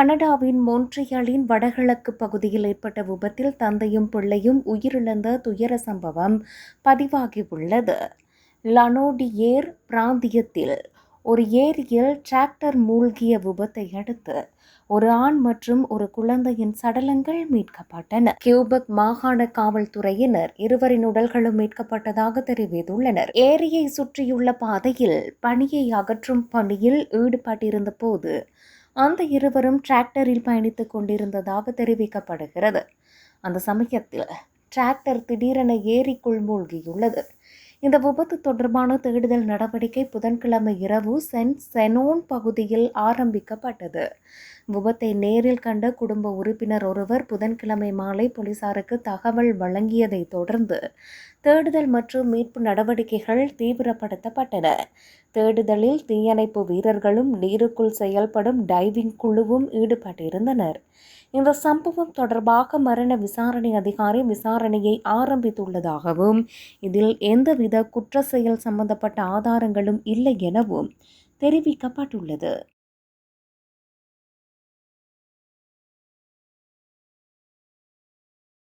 கனடாவின் மொன்ட்ரியாலின் வடகிழக்கு பகுதியில் ஏற்பட்ட விபத்தில் தந்தையும் பிள்ளையும் உயிரிழந்த துயர சம்பவம் பதிவாகியுள்ளது. லனோடியேர் பிராந்தியத்தில் ஒரு ஏரியில் டிராக்டர் மூழ்கிய விபத்தை அடுத்து ஒரு ஆண் மற்றும் ஒரு குழந்தையின் சடலங்கள் மீட்கப்பட்டன. கியூபெக் மாகாண காவல்துறையினர் இருவரின் உடல்களும் மீட்கப்பட்டதாக தெரிவித்துள்ளனர். ஏரியை சுற்றியுள்ள பாதையில் பனியை அகற்றும் பணியில் ஈடுபட்டிருந்த போது அந்த இருவரும் டிராக்டரில் பயணித்துக் கொண்டிருந்ததாக தெரிவிக்கப்படுகிறது. அந்த சமயத்தில் டிராக்டர் திடீரென ஏரிக்குள் மூழ்கியுள்ளது. இந்த விபத்து தொடர்பான தேடுதல் நடவடிக்கை புதன்கிழமை இரவு சென்ட் செனோன் பகுதியில் ஆரம்பிக்கப்பட்டது. விபத்தை நேரில் கண்ட குடும்ப உறுப்பினர் ஒருவர் புதன்கிழமை மாலை போலீசாருக்கு தகவல் வழங்கியதை தொடர்ந்து தேடுதல் மற்றும் மீட்பு நடவடிக்கைகள் தீவிரப்படுத்தப்பட்டன. தேடுதலில் தீயணைப்பு வீரர்களும் நீருக்குள் செயல்படும் டைவிங் குழுவும் ஈடுபட்டிருந்தனர். இந்த சம்பவம் தொடர்பாக மரண விசாரணை அதிகாரி விசாரணையை ஆரம்பித்துள்ளதாகவும் இதில் எந்தவித குற்ற செயல் சம்பந்தப்பட்ட ஆதாரங்களும் இல்லை எனவும் தெரிவிக்கப்பட்டுள்ளது.